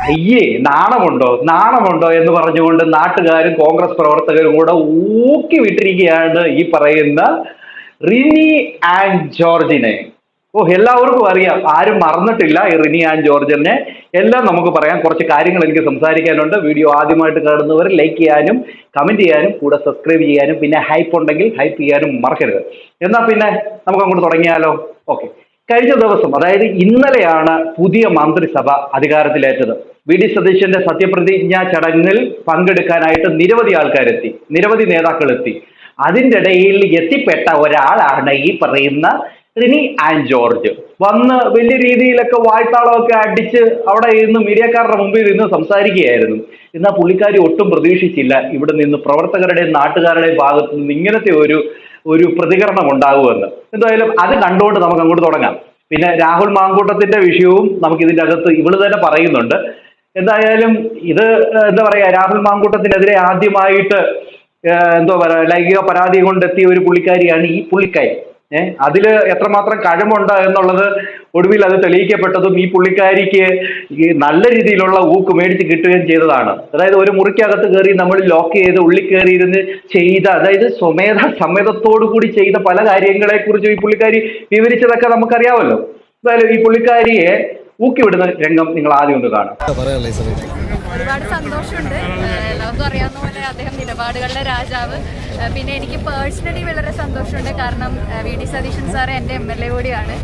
അയ്യേ, നാണമുണ്ടോ എന്ന് പറഞ്ഞുകൊണ്ട് നാട്ടുകാരും കോൺഗ്രസ് പ്രവർത്തകരും കൂടെ ഊക്കി വിട്ടിരിക്കുകയാണ് ഈ പറയുന്ന റിനി ആൻഡ് ജോർജിനെ. എല്ലാവർക്കും അറിയാം, ആരും മറന്നിട്ടില്ല ഈ റിനി ആൻഡ് ജോർജിനെ. എല്ലാം നമുക്ക് പറയാം. കുറച്ച് കാര്യങ്ങൾ എനിക്ക് സംസാരിക്കാനുണ്ട്. വീഡിയോ ആദ്യമായിട്ട് കാണുന്നവർ ലൈക്ക് ചെയ്യാനും കമന്റ് ചെയ്യാനും കൂടെ സബ്സ്ക്രൈബ് ചെയ്യാനും പിന്നെ ഹൈപ്പ് ഉണ്ടെങ്കിൽ ഹൈപ്പ് ചെയ്യാനും മറക്കരുത്. എന്നാ പിന്നെ നമുക്ക് അങ്ങോട്ട് തുടങ്ങിയാലോ? ഓക്കെ. കഴിഞ്ഞ ദിവസം, അതായത് ഇന്നലെയാണ് പുതിയ മന്ത്രിസഭ അധികാരത്തിലേറ്റത്. വി ഡി സതീശന്റെ സത്യപ്രതിജ്ഞാ ചടങ്ങിൽ പങ്കെടുക്കാനായിട്ട് നിരവധി ആൾക്കാരെത്തി, നിരവധി നേതാക്കൾ എത്തി. അതിൻ്റെ ഇടയിൽ എത്തിപ്പെട്ട ഒരാളാണ് ഈ പറയുന്ന റിനി ആൻഡ് ജോർജ്. വന്ന് വലിയ രീതിയിലൊക്കെ വായ്ത്താളമൊക്കെ അടിച്ച് അവിടെ ഇരുന്ന് മീഡിയക്കാരുടെ മുമ്പിൽ നിന്ന് സംസാരിക്കുകയായിരുന്നു. എന്നാൽ പുള്ളിക്കാരി ഒട്ടും പ്രതീക്ഷിച്ചില്ല ഇവിടെ നിന്ന് പ്രവർത്തകരുടെയും നാട്ടുകാരുടെയും ഭാഗത്തു നിന്ന് ഇങ്ങനത്തെ ഒരു പ്രതികരണം ഉണ്ടാകുമെന്ന്. എന്തായാലും അത് കണ്ടുകൊണ്ട് നമുക്ക് അങ്ങോട്ട് തുടങ്ങാം. പിന്നെ രാഹുൽ മാങ്കൂട്ടത്തിന്റെ വിഷയവും നമുക്ക് ഇതിൻ്റെ അകത്ത് ഇവള് തന്നെ പറയുന്നുണ്ട്. എന്തായാലും ഇത് എന്താ പറയാ, രാഹുൽ മാങ്കൂട്ടത്തിനെതിരെ ആദ്യമായിട്ട് എന്തോ പറയാ ലൈംഗിക പരാതി കൊണ്ടെത്തിയ ഒരു പുള്ളിക്കാരിയാണ് ഈ പുള്ളിക്കാരി. അതിൽ എത്രമാത്രം കഴിവുണ്ട് എന്നുള്ളത് ഒടുവിൽ അത് തെളിയിക്കപ്പെട്ടതും ഈ പുള്ളിക്കാരിക്ക് ഈ നല്ല രീതിയിലുള്ള ഊക്ക് മേടിച്ച് കിട്ടുകയും ചെയ്തതാണ്. അതായത് ഒരു മുറിക്കകത്ത് കയറി നമ്മൾ ലോക്ക് ചെയ്ത് ഉള്ളിൽ കയറിയിരുന്ന് ചെയ്ത, അതായത് സമ്മതത്തോടു കൂടി ചെയ്ത പല കാര്യങ്ങളെ കുറിച്ച് ഈ പുള്ളിക്കാരി വിവരിച്ചതൊക്കെ നമുക്കറിയാമല്ലോ. എന്തായാലും ഈ പുള്ളിക്കാരിയെ ഊക്കി വിടുന്ന രംഗം നിങ്ങൾ ആദ്യം ഒന്ന് കാണാം. ഒരുപാട് സന്തോഷമുണ്ട്. എല്ലാവർക്കും അറിയാവുന്ന പോലെ അദ്ദേഹം നിലപാടുകളുടെ രാജാവ്. പിന്നെ എനിക്ക് പേഴ്സണലി വളരെ സന്തോഷമുണ്ട്. കാരണം വി ഡി സതീശൻ സാറ് എൻ്റെ MLA കൂടിയാണ്.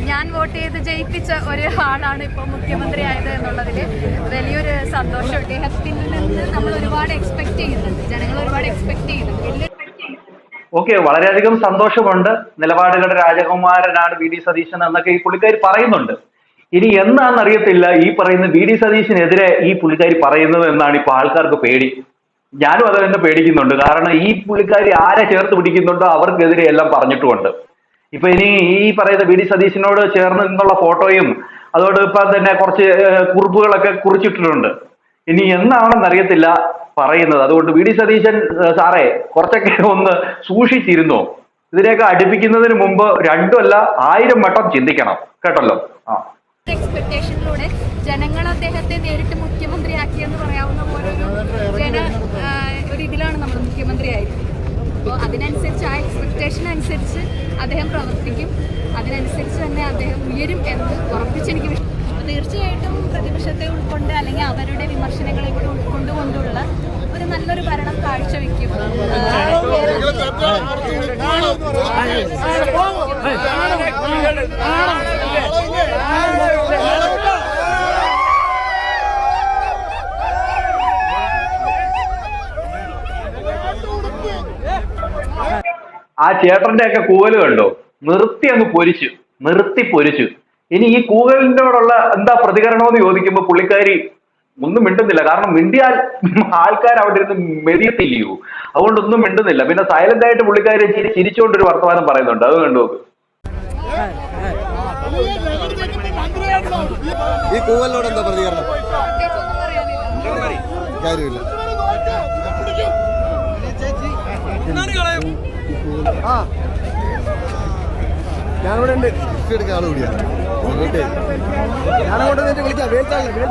ഞാൻ വോട്ട് ചെയ്ത് ജയിപ്പിച്ച ഒരു ആളാണ് ഇപ്പോൾ മുഖ്യമന്ത്രി ആയത് എന്നുള്ളതിൽ വലിയൊരു സന്തോഷം. അദ്ദേഹത്തിൽ നിന്ന് നമ്മൾ ഒരുപാട് എക്സ്പെക്ട് ചെയ്യുന്നുണ്ട്, ജനങ്ങൾ ഒരുപാട് എക്സ്പെക്ട് ചെയ്യുന്നുണ്ട്. ഓക്കെ, വളരെയധികം സന്തോഷമുണ്ട്. നിലപാടുകളുടെ രാജകുമാരനാണ് വി ഡി സതീശൻ എന്നൊക്കെ ഈ പുള്ളിക്കാരി പറയുന്നുണ്ട്. ഇനി എന്നാണെന്നറിയത്തില്ല ഈ പറയുന്ന വി ഡി സതീശനെതിരെ ഈ പുള്ളിക്കാരി പറയുന്നത് എന്നാണ് ഇപ്പോൾ ആൾക്കാർക്ക് പേടി. ഞാനും അത് തന്നെ പേടിക്കുന്നുണ്ട്. കാരണം ഈ പുള്ളിക്കാരി ആരെ ചേർത്ത് പിടിക്കുന്നുണ്ടോ അവർക്കെതിരെ എല്ലാം പറഞ്ഞിട്ടുമുണ്ട്. ഇപ്പൊ ഇനി ഈ പറയുന്ന വി ഡി സതീശനോട് ചേർന്ന് നിന്നുള്ള ഫോട്ടോയും അതോടൊപ്പം തന്നെ കുറച്ച് കുറിപ്പുകളൊക്കെ കുറിച്ചിട്ടിട്ടുണ്ട്. ഇനി എന്നാണെന്നറിയത്തില്ല പറയുന്നത്. അതുകൊണ്ട് വി ഡി സതീശൻ സാറേ കുറച്ചൊക്കെ ഒന്ന് സൂക്ഷിച്ചിരുന്നോ. ഇതിനെയൊക്കെ അടുപ്പിക്കുന്നതിന് മുമ്പ് 2 അല്ല 1000 വട്ടം ചിന്തിക്കണം കേട്ടല്ലോ. എക്സ്പെക്ടേഷനിലൂടെ ജനങ്ങൾ അദ്ദേഹത്തെ നേരിട്ട് മുഖ്യമന്ത്രിയാക്കിയെന്ന് പറയാവുന്ന പോലെ ഒരു ഇതിലാണ് നമ്മൾ മുഖ്യമന്ത്രിയായിരിക്കും. അപ്പോൾ അതിനനുസരിച്ച് ആ എക്സ്പെക്ടേഷൻ അനുസരിച്ച് അദ്ദേഹം പ്രവർത്തിക്കും. അതിനനുസരിച്ച് തന്നെ അദ്ദേഹം ഉയരും എന്ന് ഉറപ്പിച്ചെനിക്ക്. അപ്പോൾ തീർച്ചയായിട്ടും പ്രതിപക്ഷത്തെ ഉൾക്കൊണ്ട് അല്ലെങ്കിൽ അവരുടെ വിമർശനങ്ങളെ കൂടെ ഉൾക്കൊണ്ടുകൊണ്ടുള്ള ഒരു നല്ലൊരു ഭരണം കാഴ്ചവെക്കും. ആ ചേട്ടന്റെ ഒക്കെ കൂവല് കണ്ടോ? നിർത്തി പൊരിച്ചു. ഇനി ഈ കൂവലിനോടുള്ള എന്താ പ്രതികരണം എന്ന് ചോദിക്കുമ്പോൾ പുള്ളിക്കാരി ഒന്നും മിണ്ടുന്നില്ല. കാരണം മിണ്ടിയാൽ ആൾക്കാർ അവിടെ ഇരുന്ന് മെതിയത്തില്ലയോ, അതുകൊണ്ടൊന്നും മിണ്ടുന്നില്ല. പിന്നെ സൈലന്റ് ആയിട്ട് പുള്ളിക്കാരി ചിരിച്ചുകൊണ്ടൊരു വർത്തമാനം പറയുന്നുണ്ട്. അത് കണ്ടു നോക്ക്. ഈ കൂവലിനോട് എന്താ പ്രതികരണം? കാര്യമില്ല. ഞാനിവിടെ ഉണ്ട്. എടുക്കാൻ ആള് കൂടിയാണ്. ഞാനങ്ങോട്ട് വിളിക്കാം. വേൽത്താളില്ല.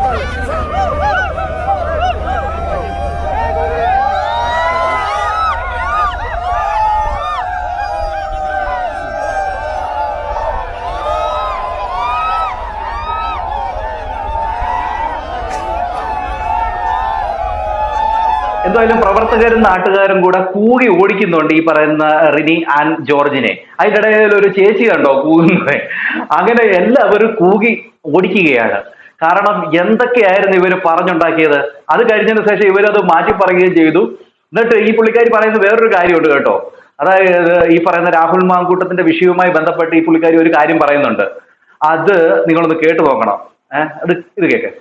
എന്തായാലും പ്രവർത്തകരും നാട്ടുകാരും കൂടെ കൂകി ഓടിക്കുന്നുണ്ട് ഈ പറയുന്ന റിനി ആൻഡ് ജോർജിനെ. അതിൻ്റെ ഇടയിൽ ഒരു ചേച്ചി കണ്ടോ കൂകുന്നത്? അങ്ങനെ എല്ലാവരും കൂകി ഓടിക്കുകയാണ്. കാരണം എന്തൊക്കെയായിരുന്നു ഇവർ പറഞ്ഞുണ്ടാക്കിയത്. അത് കഴിഞ്ഞതിന് ശേഷം ഇവരത് മാറ്റി പറയുകയും ചെയ്തു. എന്നിട്ട് ഈ പുള്ളിക്കാരി പറയുന്ന വേറൊരു കാര്യമുണ്ട് കേട്ടോ. അതായത് ഈ പറയുന്ന രാഹുൽ മാങ്കൂട്ടത്തിന്റെ വിഷയവുമായി ബന്ധപ്പെട്ട് ഈ പുള്ളിക്കാരി ഒരു കാര്യം പറയുന്നുണ്ട്. അത് നിങ്ങളൊന്ന് കേട്ടു നോക്കണം. ഇത് കേൾക്കേ.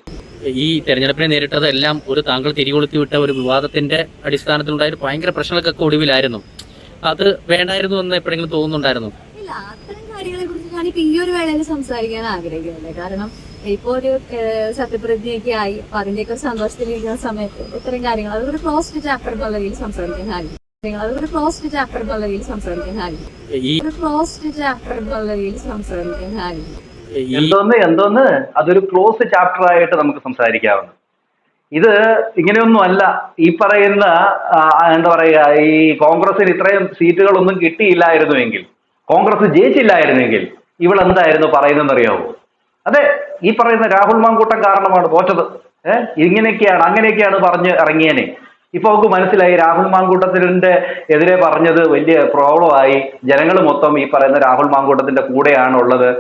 ഈ തെരഞ്ഞെടുപ്പിനെ നേരിട്ടതെല്ലാം ഒരു താങ്കൾ തിരികൊളുത്തി വിട്ട ഒരു വിവാദത്തിന്റെ അടിസ്ഥാനത്തിലുണ്ടായ ഭയങ്കര പ്രശ്നങ്ങൾക്കൊക്കെ ഒടുവിലായിരുന്നു. അത് വേണ്ടായിരുന്നു എന്ന് എപ്പോഴെങ്കിലും തോന്നുന്നുണ്ടായിരുന്നു? ഇല്ല, അത്തരം കാര്യങ്ങളെ കുറിച്ച് ഞാനിപ്പോ ഈ ഒരു വേളയിൽ സംസാരിക്കാൻ ആഗ്രഹിക്കുന്നില്ല. കാരണം ഇപ്പൊ ഒരു സത്യപ്രതിജ്ഞയൊക്കെ ആയി, അപ്പൊ അതിന്റെയൊക്കെ സന്തോഷത്തിലിരിക്കുന്ന സമയത്ത് ഇത്തരം കാര്യങ്ങൾ അതൊരു ക്ലോസ്ഡ് ചാപ്റ്റർ എന്നുള്ള രീതിയിൽ സംസാരിക്കാൻ ആഗ്രഹിക്കും. അതൊരു ക്ലോസ്ഡ് ചാപ്റ്റർ എന്നുള്ള രീതിയിൽ സംസാരിക്കാൻ ആഗ്രഹിക്കും. എന്തോന്ന് അതൊരു ക്ലോസ് ചാപ്റ്റർ ആയിട്ട് നമുക്ക് സംസാരിക്കാവുന്നു. ഇത് ഇങ്ങനെയൊന്നും അല്ല. ഈ പറയുന്ന എന്താ പറയുക, ഈ കോൺഗ്രസിന് ഇത്രയും സീറ്റുകളൊന്നും കിട്ടിയില്ലായിരുന്നുവെങ്കിൽ, കോൺഗ്രസ് ജയിച്ചില്ലായിരുന്നെങ്കിൽ ഇവൾ എന്തായിരുന്നു പറയുന്നതെന്ന് അറിയാവോ? അതെ, ഈ പറയുന്ന രാഹുൽ മാങ്കൂട്ടം കാരണമാണ് തോറ്റത്. ഇങ്ങനെയൊക്കെയാണ് അങ്ങനെയൊക്കെയാണ് പറഞ്ഞ് ഇറങ്ങിയേനെ. ഇപ്പൊ നമുക്ക് മനസ്സിലായി രാഹുൽ മാങ്കൂട്ടത്തിന്റെ എതിരെ പറഞ്ഞത് വലിയ പ്രോബ്ലമായി. ജനങ്ങൾ മൊത്തം ഈ പറയുന്ന രാഹുൽ മാങ്കൂട്ടത്തിന്റെ കൂടെയാണ് ഉള്ളത്.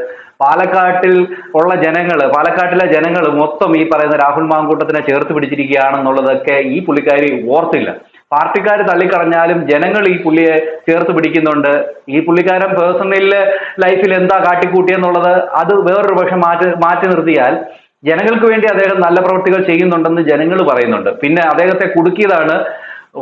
പാലക്കാട്ടിലെ ജനങ്ങൾ മൊത്തം ഈ പറയുന്ന രാഹുൽ മാങ്കൂട്ടത്തിനെ ചേർത്ത് പിടിച്ചിരിക്കുകയാണെന്നുള്ളതൊക്കെ ഈ പുള്ളിക്കാരി ഓർത്തില്ല. പാർട്ടിക്കാർ തള്ളിക്കളഞ്ഞാലും ജനങ്ങൾ ഈ പുള്ളിയെ ചേർത്ത് പിടിക്കുന്നുണ്ട്. ഈ പുള്ളിക്കാരൻ പേഴ്സണൽ ലൈഫിൽ എന്താ കാട്ടിക്കൂട്ടിയെന്നുള്ളത് അത് വേറൊരു പക്ഷം മാറ്റി നിർത്തിയാൽ ജനങ്ങൾക്ക് വേണ്ടി അദ്ദേഹം നല്ല പ്രവൃത്തികൾ ചെയ്യുന്നുണ്ടെന്ന് ജനങ്ങൾ പറയുന്നുണ്ട്. പിന്നെ അദ്ദേഹത്തെ കുടുക്കിയതാണ്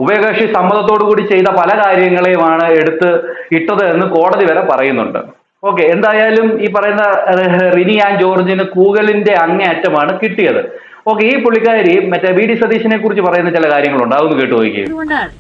ഉഭയകക്ഷി സമ്മതത്തോടു കൂടി ചെയ്ത പല കാര്യങ്ങളെയുമാണ് എടുത്ത് ഇട്ടത് എന്ന് കോടതി വരെ പറയുന്നുണ്ട്. ഓക്കെ, എന്തായാലും ഈ പറയുന്ന റിനി ആൻഡ് ജോർജിന് കൂഗലിന്റെ അങ്ങേയറ്റമാണ് കിട്ടിയത്. ഓക്കെ, ഈ പുള്ളിക്കാരി മറ്റേ വി ഡി സതീശനെ കുറിച്ച് പറയുന്ന ചില കാര്യങ്ങളുണ്ട്, അതൊന്ന് കേട്ടു നോക്കി. അതുകൊണ്ടാണ്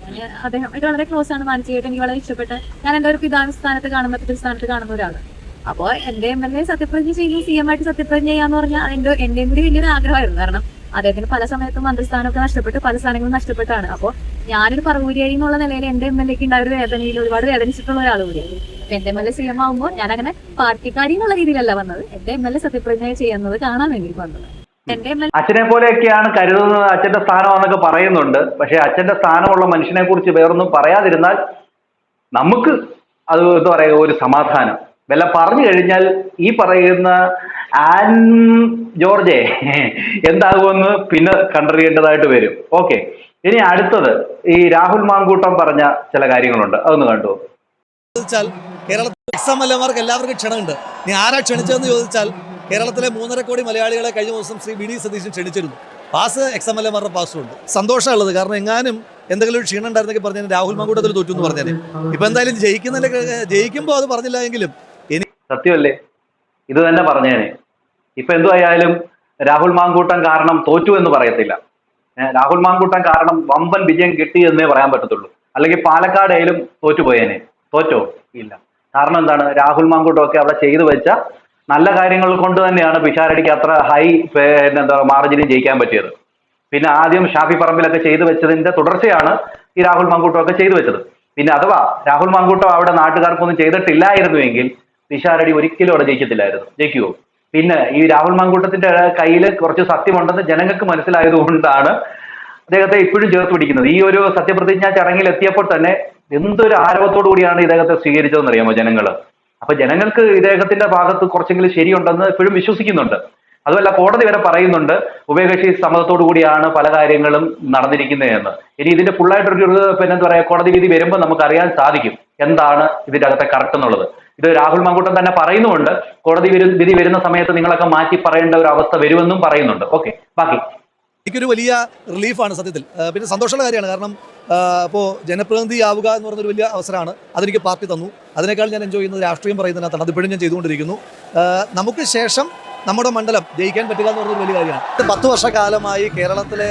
അദ്ദേഹം വളരെ ക്ലോസ് ആണ്, മാനസികമായിട്ട് എനിക്ക് വളരെ ഇഷ്ടപ്പെട്ട, ഞാൻ എന്റെ ഒരു പിതാവ് സ്ഥാനത്ത് കാണുന്ന സ്ഥാനത്ത് കാണുന്ന ഒരാളാണ്. അപ്പോൾ എന്റെ MLA സത്യപ്രതിജ്ഞ ചെയ്തു, CM ആയിട്ട് സത്യപ്രതിജ്ഞ ചെയ്യാന്ന് പറഞ്ഞാൽ എന്റെയും കൂടി വലിയൊരു ആഗ്രഹമായിരുന്നു. കാരണം അദ്ദേഹത്തിന് പല സമയത്തും മന്ത്രിസ്ഥാനമൊക്കെ നഷ്ടപ്പെട്ട് പല സ്ഥാനങ്ങളും നഷ്ടപ്പെട്ടാണ്. അപ്പോൾ ഞാനൊരു പറവൂരിയായി എന്നുള്ള നിലയിൽ എന്റെ MLA ഉണ്ടായ ഒരു വേദനയിൽ ഒരുപാട് വേദനിച്ചിട്ടുള്ള ഒരാൾ കൂടിയാണ്. അപ്പൊ എന്റെ MLA CM ആകുമ്പോൾ ഞാൻ അങ്ങനെ പാർട്ടിക്കാരി എന്നുള്ള രീതിയിലല്ല വന്നത്, എന്റെ MLA സത്യപ്രതിജ്ഞ ചെയ്യുന്നത് കാണാൻ വേണ്ടി വന്നത്. അച്ഛനെ പോലെയൊക്കെയാണ് കരുതുന്നത്, അച്ഛന്റെ സ്ഥാനമാണെന്നൊക്കെ പറയുന്നുണ്ട്. പക്ഷെ അച്ഛന്റെ സ്ഥാനമുള്ള മനുഷ്യനെ കുറിച്ച് വേറൊന്നും പറയാതിരുന്നാൽ നമുക്ക് അത് എന്താ പറയുക, ഒരു സമാധാനം. വല്ല പറഞ്ഞു കഴിഞ്ഞാൽ ഈ പറയുന്ന ആൻ ജോർജെ എന്താകുമെന്ന് പിന്നെ കണ്ടറിയേണ്ടതായിട്ട് വരും. ഓക്കെ, ഇനി അടുത്തത് ഈ രാഹുൽ മാങ്കൂട്ടം പറഞ്ഞ ചില കാര്യങ്ങളുണ്ട്, അതൊന്ന് കണ്ടു. കേരളത്തിലെ എക്സാമല്ലമാർക്ക് എല്ലാവർക്കും ക്ഷണമുണ്ട്. നീ ആരാ ക്ഷണിച്ചതെന്ന് ചോദിച്ചാൽ കേരളത്തിലെ 3.5 കോടി മലയാളികളെ കഴിഞ്ഞ ദിവസം ശ്രീ വി ഡി സതീശൻ ക്ഷണിച്ചിരുന്നു. പാസ് എക്സാമല്ലമാരുടെ പാസ്സും ഉണ്ട്. സന്തോഷമുള്ളത്, കാരണം എങ്ങാനും എന്തെങ്കിലും ഒരു ക്ഷീണം ഉണ്ടായിരുന്നെങ്കിൽ പറഞ്ഞാൽ രാഹുൽ മാങ്കൂട്ടത്തിൽ തോറ്റു എന്ന് പറഞ്ഞാൽ ഇപ്പൊ എന്തായാലും ജയിക്കുമ്പോൾ അത് പറഞ്ഞില്ല എങ്കിലും സത്യമല്ലേ, ഇത് തന്നെ പറഞ്ഞേനെ. ഇപ്പൊ എന്തുവായാലും രാഹുൽ മാങ്കൂട്ടം കാരണം തോറ്റു എന്ന് പറയത്തില്ല. രാഹുൽ മാങ്കൂട്ടം കാരണം വമ്പൻ വിജയം കിട്ടി എന്നേ പറയാൻ പറ്റത്തുള്ളൂ. അല്ലെങ്കിൽ പാലക്കാടേലും തോറ്റുപോയേനെ. തോറ്റോ? ഇല്ല. കാരണം എന്താണ്, രാഹുൽ മാങ്കൂട്ടം ഒക്കെ അവിടെ ചെയ്തു വെച്ച നല്ല കാര്യങ്ങൾ കൊണ്ട് തന്നെയാണ് പിഷാരടിക്ക് അത്ര ഹൈ മാർജിനിൽ ജയിക്കാൻ പറ്റിയത്. പിന്നെ ആദ്യം ഷാഫി പറമ്പിലൊക്കെ ചെയ്തു വെച്ചതിന്റെ തുടർച്ചയാണ് ഈ രാഹുൽ മാങ്കൂട്ടം ഒക്കെ ചെയ്തു വെച്ചത്. പിന്നെ അഥവാ രാഹുൽ മാങ്കൂട്ടം അവിടെ നാട്ടുകാർക്കൊന്നും ചെയ്തിട്ടില്ലായിരുന്നുവെങ്കിൽ പിഷാരടി ഒരിക്കലും അവിടെ ജയിക്കുമോ? പിന്നെ ഈ രാഹുൽ മാങ്കൂട്ടത്തിന്റെ കയ്യിൽ കുറച്ച് സത്യമുണ്ടെന്ന് ജനങ്ങൾക്ക് മനസ്സിലായതുകൊണ്ടാണ് അദ്ദേഹത്തെ ഇപ്പോഴും ചേർത്ത് പിടിക്കുന്നത്. ഈ ഒരു സത്യപ്രതിജ്ഞാ ചടങ്ങിൽ എത്തിയപ്പോൾ തന്നെ എന്തൊരു ആരവത്തോടു കൂടിയാണ് ഇദ്ദേഹത്തെ സ്വീകരിച്ചതെന്ന് അറിയാമോ ജനങ്ങൾ? അപ്പൊ ജനങ്ങൾക്ക് ഇദ്ദേഹത്തിന്റെ ഭാഗത്ത് കുറച്ചെങ്കിലും ശരിയുണ്ടെന്ന് ഇപ്പോഴും വിശ്വസിക്കുന്നുണ്ട്. അതുമല്ല, കോടതി വരെ പറയുന്നുണ്ട് ഉഭയകക്ഷി സമ്മതത്തോടു കൂടിയാണ് പല കാര്യങ്ങളും നടന്നിരിക്കുന്നതെന്ന്. ഇനി ഇതിന്റെ ഫുള്ളായിട്ടൊരു പിന്നെ എന്താ പറയാ, കോടതി വിധി വരുമ്പോൾ നമുക്ക് അറിയാൻ സാധിക്കും എന്താണ് ഇതിന്റെ അകത്തെ കറക്റ്റ് എന്നുള്ളത്. ഇത് രാഹുൽ മാങ്കൂട്ടം തന്നെ പറയുന്നുമുണ്ട്, കോടതി വിധി വരുന്ന സമയത്ത് നിങ്ങളൊക്കെ മാറ്റി പറയേണ്ട ഒരു അവസ്ഥ വരുമെന്നും പറയുന്നുണ്ട്. ഓക്കെ, ബാക്കി എനിക്കൊരു വലിയ റിലീഫാണ് സത്യത്തിൽ. പിന്നെ സന്തോഷമുള്ള കാര്യമാണ്, കാരണം ഇപ്പോൾ ജനപ്രതിനിധി ആവുക എന്ന് പറഞ്ഞൊരു വലിയ അവസരമാണ്. അതെനിക്ക് പാർട്ടി തന്നു. അതിനേക്കാൾ ഞാൻ എൻജോയ് ചെയ്യുന്നത് രാഷ്ട്രീയം പറയുന്നതിനകത്താണ്. അതിപ്പോഴും ഞാൻ ചെയ്തുകൊണ്ടിരിക്കുന്നു. നമുക്ക് ശേഷം നമ്മുടെ മണ്ഡലം ജയിക്കാൻ പറ്റുക എന്ന് പറഞ്ഞൊരു വലിയ കാര്യമാണ്. 10 വർഷക്കാലമായി കേരളത്തിലെ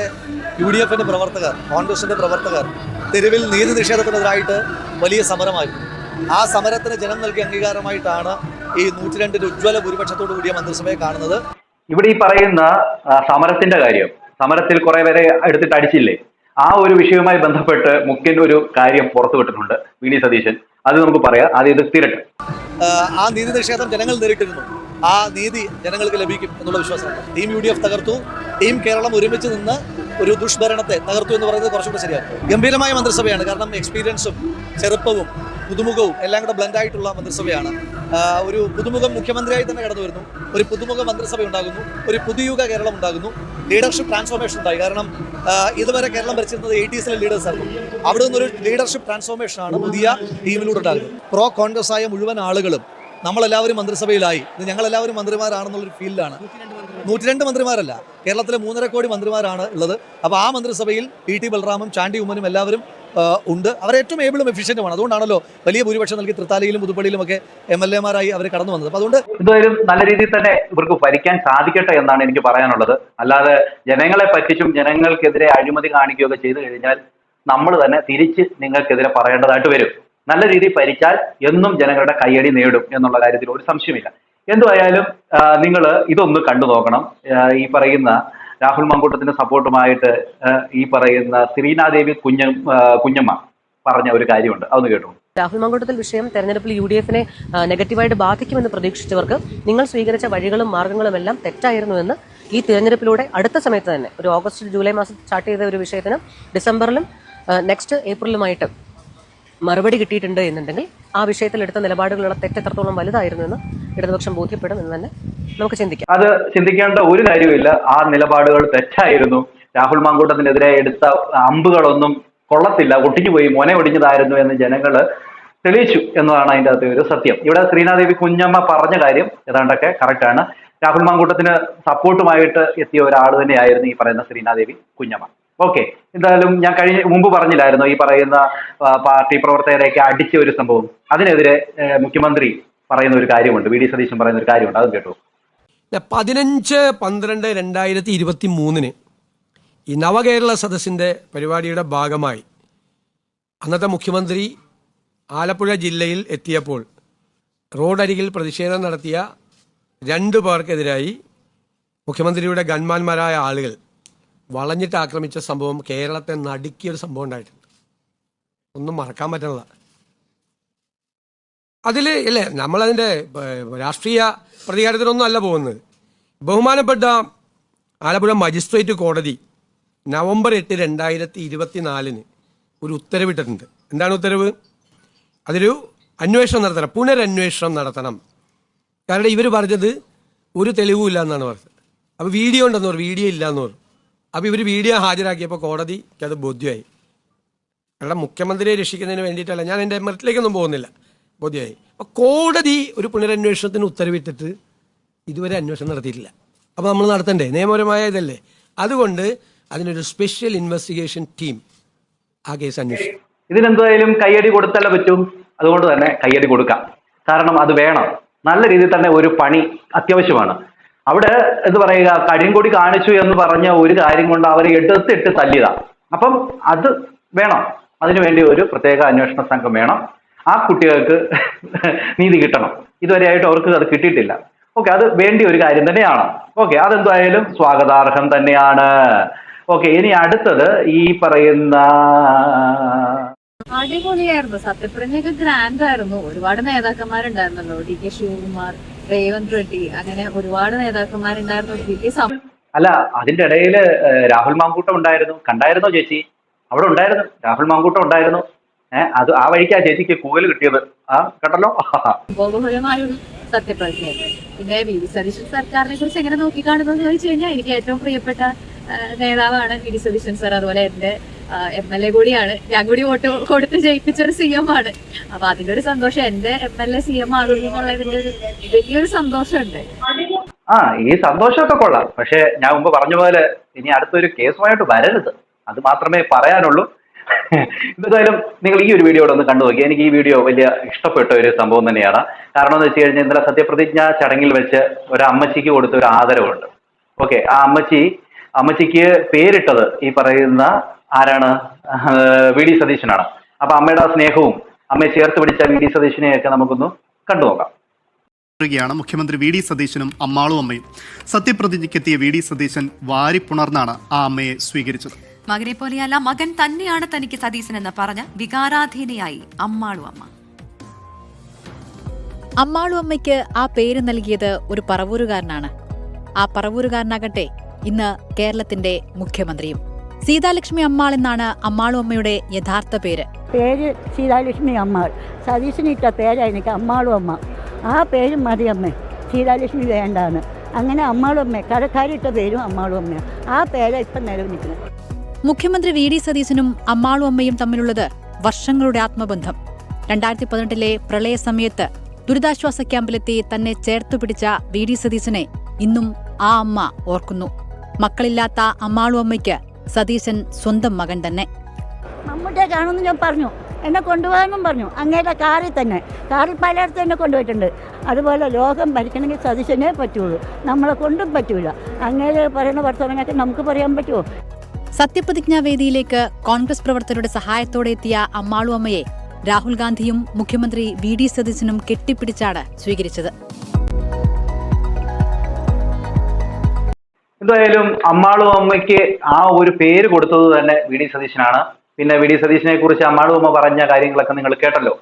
UDFന്റെ പ്രവർത്തകർ, കോൺഗ്രസിന്റെ പ്രവർത്തകർ തെരുവിൽ നീതി നിഷേധത്തിനെതിരായിട്ട് വലിയ സമരമായിരുന്നു. ആ സമരത്തിന് ജനം നൽകിയ അംഗീകാരമായിട്ടാണ് ഈ 102 ഉജ്ജ്വല ഭൂരിപക്ഷത്തോടു കൂടിയ മന്ത്രിസഭയെ കാണുന്നത്. ഇവിടെ ഈ പറയുന്ന സമരത്തിന്റെ കാര്യം, സമരത്തിൽ കുറെ പേരെ എടുത്തിട്ട് അടിച്ചില്ലേ, ആ ഒരു വിഷയവുമായി ബന്ധപ്പെട്ട് മുഖ്യന്റെ ഒരു കാര്യം പുറത്തുവിട്ടിട്ടുണ്ട് വി ഡി സതീശൻ. അത് നമുക്ക് പറയാം. ആദ്യം ഇത് തീരട്ടെ. ആ നീതി നിഷേധം ജനങ്ങൾ നേരിട്ടിരുന്നു. ആ നീതി ജനങ്ങൾക്ക് ലഭിക്കും എന്നുള്ള വിശ്വാസമുണ്ട്. ടീം UDF തകർത്തു, ടീം കേരളം ഒരുമിച്ച് നിന്ന് ഒരു ദുഷ്ഭരണത്തെ തകർത്തു എന്ന് പറയുന്നത് കുറച്ചുകൂടെ ശരിയാണ്. ഗംഭീരമായ മന്ത്രിസഭയാണ്. കാരണം എക്സ്പീരിയൻസും ചെറുപ്പവും പുതുമുഖവും എല്ലാം കൂടെ ബ്ലെൻഡായിട്ടുള്ള മന്ത്രിസഭയാണ്. ഒരു പുതുമുഖം മുഖ്യമന്ത്രിയായി തന്നെ കടന്നു വരുന്നു. ഒരു പുതുമുഖ മന്ത്രിസഭ ഉണ്ടാകുന്നു. ഒരു പുതുയുഗ കേരളം ഉണ്ടാകുന്നു. ലീഡർഷിപ്പ് ട്രാൻസ്ഫോർമേഷൻ ഉണ്ടായി. കാരണം ഇതുവരെ കേരളം ഭരിച്ചിരുന്നത് 80s ലീഡേഴ്സ് ആയിരുന്നു. അവിടെ നിന്നൊരു ലീഡർഷിപ്പ് ട്രാൻസ്ഫോർമേഷനാണ് പുതിയ ടീമിലൂടെ ഉണ്ടാകുന്നത്. പ്രോ കോൺഗ്രസ് ആയ മുഴുവൻ ആളുകളും നമ്മളെല്ലാവരും മന്ത്രിസഭയിലായി. ഞങ്ങളെല്ലാവരും മന്ത്രിമാരാണെന്നുള്ളൊരു ഫീൽഡാണ്. 102 മന്ത്രിമാരല്ല, കേരളത്തിലെ 3.5 കോടി മന്ത്രിമാരാണ് ഉള്ളത്. അപ്പോൾ ആ മന്ത്രിസഭയിൽ PT ബൽറാമും ചാണ്ടി ഉമ്മനും എല്ലാവരും ഉണ്ട്. അവർ ഏറ്റവും ഏബിളും എഫിഷ്യന്റുമാണ്. അതുകൊണ്ടാണല്ലോ വലിയ ഭൂരിപക്ഷം നൽകി തൃത്താലയിലും പുതുപ്പള്ളിയിലും ഒക്കെ MLA-മാരായി അവർ കടന്നു വന്നത്. അപ്പോൾ അതുകൊണ്ട് ഇതൊരു നല്ല രീതിയിൽ തന്നെ ഇവർക്ക് ഭരിക്കാൻ സാധിക്കട്ടെ എന്നാണ് എനിക്ക് പറയാനുള്ളത്. അല്ലാതെ ജനങ്ങളെ പറ്റിച്ചും ജനങ്ങൾക്കെതിരെ അഴിമതി കാണിക്കുകയൊക്കെ ചെയ്തു കഴിഞ്ഞാൽ നമ്മൾ തന്നെ തിരിച്ച് നിങ്ങൾക്കെതിരെ പറയേണ്ടതായിട്ട് വരും. നല്ല രീതിയിൽ ഭരിച്ചാൽ എന്നും ജനങ്ങളുടെ കയ്യടി നേടും എന്നുള്ള കാര്യത്തിൽ ഒരു സംശയമില്ല. എന്തുമായാലും നിങ്ങൾ ഇതൊന്ന് കണ്ടു നോക്കണം. ഈ പറയുന്ന രാഹുൽ മാങ്കൂട്ടത്തിന്റെ സപ്പോർട്ടുമായിട്ട് ഈ പറയുന്ന ശ്രീനാദേവി കുഞ്ഞമ്മ പറഞ്ഞ ഒരു കാര്യമുണ്ട്, അതൊന്ന് കേട്ടു. രാഹുൽ മാങ്കൂട്ടത്തിൽ വിഷയം തെരഞ്ഞെടുപ്പിൽ UDF-നെ നെഗറ്റീവായിട്ട് ബാധിക്കുമെന്ന് പ്രതീക്ഷിച്ചവർക്ക് നിങ്ങൾ സ്വീകരിച്ച വഴികളും മാർഗങ്ങളും എല്ലാം തെറ്റായിരുന്നുവെന്ന് ഈ തിരഞ്ഞെടുപ്പിലൂടെ അടുത്ത സമയത്ത് തന്നെ ഒരു ഓഗസ്റ്റ് ജൂലൈ മാസം സ്റ്റാർട്ട് ചെയ്ത ഒരു വിഷയത്തിന് ഡിസംബറിലും നെക്സ്റ്റ് ഏപ്രിലുമായിട്ട് മറുപടി കിട്ടിയിട്ടുണ്ട് എന്നുണ്ടെങ്കിൽ ആ വിഷയത്തിൽ എടുത്ത നിലപാടുകളുള്ള തെറ്റ് എത്രത്തോളം വലുതായിരുന്നു എന്ന് ഇടതുപക്ഷം ബോധ്യപ്പെടും എന്ന് തന്നെ നമുക്ക് ചിന്തിക്കാം. അത് ചിന്തിക്കേണ്ട ഒരു കാര്യമില്ല. ആ നിലപാടുകൾ തെറ്റായിരുന്നു. രാഹുൽ മാങ്കൂട്ടത്തിനെതിരെ എടുത്ത അമ്പുകളൊന്നും കൊള്ളത്തില്ല, ഒട്ടിഞ്ഞുപോയി, മോനെ ഒടിഞ്ഞതായിരുന്നു എന്ന് ജനങ്ങൾ തെളിയിച്ചു എന്നതാണ് അതിൻ്റെ അകത്ത് ഒരു സത്യം. ഇവിടെ ശ്രീനാദേവി കുഞ്ഞമ്മ പറഞ്ഞ കാര്യം ഏതാണ്ടൊക്കെ കറക്റ്റാണ്. രാഹുൽ മാങ്കൂട്ടത്തിന് സപ്പോർട്ടുമായിട്ട് എത്തിയ ഒരാൾ തന്നെയായിരുന്നു ഈ പറയുന്ന ശ്രീനാദേവി കുഞ്ഞമ്മ. ഓക്കെ, എന്തായാലും ഞാൻ മുമ്പ് പറഞ്ഞില്ലായിരുന്നു ഈ പറയുന്ന പാർട്ടി പ്രവർത്തകരെയൊക്കെ അടിച്ച ഒരു സംഭവം, അതിനെതിരെ മുഖ്യമന്ത്രി പറയുന്ന ഒരു കാര്യമുണ്ട്, വി ഡി സതീശൻ പറയുന്ന ഒരു കാര്യമുണ്ട്, അത് കേട്ടു. 15/12/2023 ഈ നവകേരള സദസ്സിൻ്റെ പരിപാടിയുടെ ഭാഗമായി അന്നത്തെ മുഖ്യമന്ത്രി ആലപ്പുഴ ജില്ലയിൽ എത്തിയപ്പോൾ റോഡരികിൽ പ്രതിഷേധം നടത്തിയ 2 പേർക്കെതിരായി മുഖ്യമന്ത്രിയുടെ ഗൺമാന്മാരായ ആളുകൾ വളഞ്ഞിട്ട് ആക്രമിച്ച സംഭവം കേരളത്തെ നടുക്കിയൊരു സംഭവം ഉണ്ടായിട്ടുണ്ട്. ഒന്നും മറക്കാൻ പറ്റുന്നില്ല. അതിൽ അല്ലേ നമ്മളതിൻ്റെ രാഷ്ട്രീയ പ്രതികാരത്തിനൊന്നും അല്ല പോകുന്നത്. ബഹുമാനപ്പെട്ട ആലപ്പുഴ മജിസ്ട്രേറ്റ് കോടതി നവംബർ 8, 2024 ഒരു ഉത്തരവിട്ടിട്ടുണ്ട്. എന്താണ് ഉത്തരവ്? അതൊരു അന്വേഷണം നടത്തണം, പുനരന്വേഷണം നടത്തണം. കാരണം ഇവർ പറഞ്ഞത് ഒരു തെളിവും ഇല്ല എന്നാണ് പറഞ്ഞത്. അപ്പോൾ വീഡിയോ ഉണ്ടെന്ന് പറഞ്ഞു, വീഡിയോ ഇല്ല എന്ന് പറഞ്ഞു. അപ്പോൾ ഇവർ വീഡിയോ ഹാജരാക്കിയപ്പോൾ കോടതിക്ക് അത് ബോധ്യമായി. കാരണം മുഖ്യമന്ത്രിയെ രക്ഷിക്കുന്നതിന് വേണ്ടിയിട്ടല്ല, ഞാൻ എൻ്റെ മെറിറ്റിലേക്കൊന്നും പോകുന്നില്ല, ബോധ്യമായി. അപ്പോൾ കോടതി ഒരു പുനരന്വേഷണത്തിന് ഉത്തരവിട്ടിട്ട് ഇതുവരെ അന്വേഷണം നടത്തിയിട്ടില്ല. അപ്പോൾ നമ്മൾ നടത്തണ്ടേ? നിയമപരമായ ഇതല്ലേ. അതുകൊണ്ട് അതിനൊരു സ്പെഷ്യൽ ഇൻവെസ്റ്റിഗേഷൻ ടീം ആ കേസ് അന്വേഷിക്കും. ഇതിനെന്തായാലും കയ്യടി കൊടുത്തല്ല പറ്റും. അതുകൊണ്ട് തന്നെ കയ്യടി കൊടുക്കാം. കാരണം അത് വേണം. നല്ല രീതിയിൽ തന്നെ ഒരു പണി അത്യാവശ്യമാണ്. അവിടെ എന്ത് പറയുക, കരിങ്കൊടി കാണിച്ചു എന്ന് പറഞ്ഞ ഒരു കാര്യം കൊണ്ട് അവരെ എടുത്തിട്ട് തല്ലിയതാ. അപ്പം അത് വേണം. അതിനുവേണ്ടി ഒരു പ്രത്യേക അന്വേഷണ സംഘം വേണം. ആ കുട്ടികൾക്ക് നീതി കിട്ടണം. ഇതുവരെയായിട്ട് അവർക്ക് അത് കിട്ടിയിട്ടില്ല. ഓക്കെ, അത് വേണ്ടിയ ഒരു കാര്യം തന്നെയാണ്. ഓക്കെ, അതെന്തായാലും സ്വാഗതാർഹം തന്നെയാണ്. ഓക്കെ, ഇനി അടുത്തത് ഈ പറയുന്ന അടിപൊളിയായിരുന്നു. സത്യപ്രതിജ്ഞയൊക്കെ ഗ്രാൻഡ് ആയിരുന്നു. ഒരുപാട് നേതാക്കന്മാരുണ്ടായിരുന്നല്ലോ. DK ശിവകുമാർ, രേവന്ത് റെഡ്ഡി, അങ്ങനെ ഒരുപാട് നേതാക്കന്മാരുണ്ടായിരുന്നു. അല്ല, അതിന്റെ ഇടയിൽ രാഹുൽ മാങ്കൂട്ടം ഉണ്ടായിരുന്നു. കണ്ടായിരുന്നോ ചേച്ചി? അവിടെ ഉണ്ടായിരുന്നു, രാഹുൽ മാങ്കൂട്ടം ഉണ്ടായിരുന്നു. അത് ആ വഴിക്കാ ചേച്ചിക്ക് കൂവൽ കിട്ടിയത്. കേട്ടല്ലോ. ബഹുലമായൊരു സത്യപ്രതിജ്ഞയായിരുന്നു. പിന്നെ വി ഡി സതീശൻ സർക്കാരിനെ കുറിച്ച് എങ്ങനെ നോക്കിക്കാണുന്നത് ചോദിച്ചു കഴിഞ്ഞാൽ എനിക്ക് ഏറ്റവും പ്രിയപ്പെട്ട നേതാവാണ് വി ഡി സതീശൻ സാർ. അതുപോലെ എന്റെ MLA കൂടിയാണ്. ഞാൻ കൂടി വോട്ട് കൊടുത്ത് ജയിപ്പിച്ച ഒരു CM ആണ്. അപ്പൊ അതിന്റെ ഒരു സന്തോഷം, എന്റെ MLA CM ആകുന്നു എന്നുള്ളതിന്റെ ഒരു വലിയൊരു സന്തോഷമുണ്ട്. ഈ സന്തോഷമൊക്കെ കൊള്ളാം. പക്ഷെ ഞാൻ മുമ്പ് പറഞ്ഞ പോലെ ഇനി അടുത്തൊരു കേസുമായിട്ട് വരരുത്, അത് മാത്രമേ പറയാനുള്ളൂ. എന്തായാലും നിങ്ങൾ ഈ ഒരു വീഡിയോയുടെ ഒന്ന് കണ്ടു നോക്കി. എനിക്ക് ഈ വീഡിയോ വലിയ ഇഷ്ടപ്പെട്ട ഒരു സംഭവം തന്നെയാണ്. കാരണം എന്ന് വെച്ച് കഴിഞ്ഞാൽ ഇന്നലെ സത്യപ്രതിജ്ഞ ചടങ്ങിൽ വെച്ച് ഒരു അമ്മച്ചിക്ക് കൊടുത്ത ഒരു ആദരവുണ്ട്. ഓക്കെ, ആ അമ്മച്ചിക്ക് പേരിട്ടത് ഈ പറയുന്ന ആരാണ്? വി ഡി സതീശനാണ്. അപ്പൊ അമ്മയുടെ ആ സ്നേഹവും അമ്മയെ ചേർത്ത് പിടിച്ച വി ഡി സതീശനെയൊക്കെ നമുക്കൊന്ന് കണ്ടു നോക്കാം. മുഖ്യമന്ത്രി വി ഡി സതീശനും അമ്മാളും അമ്മയും. സത്യപ്രതിജ്ഞയ്ക്കെത്തിയ വി ഡി സതീശൻ വാരിപ്പുണർന്നാണ് ആ അമ്മയെ സ്വീകരിച്ചത്. മകനെ പോലെയല്ല, മകൻ തന്നെയാണ് തനിക്ക് സതീശനെന്ന് പറഞ്ഞ വികാരാധീനയായി അമ്മാളു അമ്മ. അമ്മാളു അമ്മയ്ക്ക് ആ പേര് നൽകിയത് ഒരു പറവൂരുകാരനാണ്. ആ പറവൂരുകാരനാകട്ടെ ഇന്ന് കേരളത്തിന്റെ മുഖ്യമന്ത്രിയും. സീതാലക്ഷ്മി അമ്മാൾ എന്നാണ് അമ്മാളു അമ്മയുടെ യഥാർത്ഥ പേര്. സീതാലക്ഷ്മി അമ്മാൾ. സതീശനിട്ട പേരാ എനിക്ക് അമ്മാളു അമ്മ. ആ പേരും മതി അമ്മേ, സീതാലക്ഷ്മി വേണ്ടാന്ന്. അങ്ങനെ അമ്മാളു അമ്മ, കടക്കാരിട്ട പേരും അമ്മാളു അമ്മ. ആ പേരാ ഇപ്പം നിലനിൽക്കുന്നത്. മുഖ്യമന്ത്രി വി ഡി സതീശനും അമ്മാളു അമ്മയും തമ്മിലുള്ളത് വർഷങ്ങളുടെ ആത്മബന്ധം. 2018 പ്രളയ സമയത്ത് ദുരിതാശ്വാസ ക്യാമ്പിലെത്തി തന്നെ ചേർത്തുപിടിച്ച വി ഡി സതീശനെ ഇന്നും ആ അമ്മ ഓർക്കുന്നു. മക്കളില്ലാത്ത അമ്മാളു അമ്മയ്ക്ക് സതീശൻ സ്വന്തം മകൻ തന്നെ. മമ്മൂട്ടിയെ കാണുമെന്ന് ഞാൻ പറഞ്ഞു, എന്നെ കൊണ്ടുപോകാനും പറഞ്ഞു. അങ്ങേരുടെ കാറിൽ തന്നെ, കാറിൽ പലയിടത്തും എന്നെ കൊണ്ടുപോയിട്ടുണ്ട്. അതുപോലെ ലോകം ഭരിക്കണമെങ്കിൽ സതീശനെ പറ്റുള്ളൂ, നമ്മളെ കൊണ്ടും പറ്റൂല. അങ്ങേര് പറയുന്ന വർത്തമാനമൊക്കെ നമുക്ക് പറയാൻ പറ്റുമോ? സത്യപ്രതിജ്ഞാ വേദിയിലേക്ക് കോൺഗ്രസ് പ്രവർത്തകരുടെ സഹായത്തോടെ എത്തിയ അമ്മാളു അമ്മയെ രാഹുൽ ഗാന്ധിയും മുഖ്യമന്ത്രി വി ഡി സതീശനും കെട്ടിപ്പിടിച്ചാണ് സ്വീകരിച്ചത്. എന്തായാലും അമ്മാളു അമ്മയ്ക്ക് ആ ഒരു പേര് കൊടുത്തത് തന്നെ വി ഡി സതീശനാണ്. പിന്നെ വി ഡി സതീശനെ കുറിച്ച് അമ്മാളു അമ്മ പറഞ്ഞ കാര്യങ്ങളൊക്കെ നിങ്ങൾ കേട്ടല്ലോ.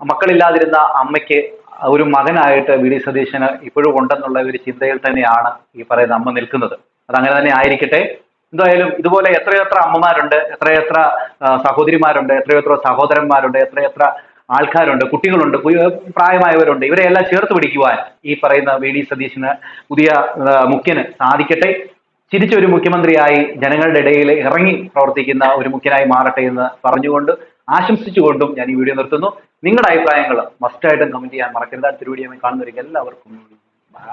മക്കളില്ലാതിരുന്ന അമ്മയ്ക്ക് ഒരു മകനായിട്ട് വി ഡി സതീശന് ഇപ്പോഴും ഉണ്ടെന്നുള്ള ഒരു ചിന്തയിൽ തന്നെയാണ് ഈ പറയുന്ന അമ്മ നിൽക്കുന്നത്. അതങ്ങനെ തന്നെ ആയിരിക്കട്ടെ. എന്തായാലും ഇതുപോലെ എത്രയെത്ര അമ്മമാരുണ്ട്, എത്രയെത്ര സഹോദരിമാരുണ്ട്, എത്രയെത്ര സഹോദരന്മാരുണ്ട്, എത്രയെത്ര ആൾക്കാരുണ്ട്, കുട്ടികളുണ്ട്, പ്രായമായവരുണ്ട്. ഇവരെയെല്ലാം ചേർത്ത് പിടിക്കുവാൻ ഈ പറയുന്ന വി ഡി സതീശന് പുതിയ മുഖ്യന് സാധിക്കട്ടെ. ചിരിച്ചൊരു മുഖ്യമന്ത്രിയായി ജനങ്ങളുടെ ഇടയിൽ ഇറങ്ങി പ്രവർത്തിക്കുന്ന ഒരു മുഖ്യനായി മാറട്ടെ എന്ന് പറഞ്ഞുകൊണ്ട് ആശംസിച്ചുകൊണ്ടും ഞാൻ ഈ വീഡിയോ നിർത്തുന്നു. നിങ്ങളുടെ അഭിപ്രായങ്ങൾ മസ്റ്റായിട്ടും കമന്റ് ചെയ്യാൻ മറക്കരുത്. അടുത്തൊരു വീഡിയോ കാണുന്നവർക്ക് എല്ലാവർക്കും ബൈ.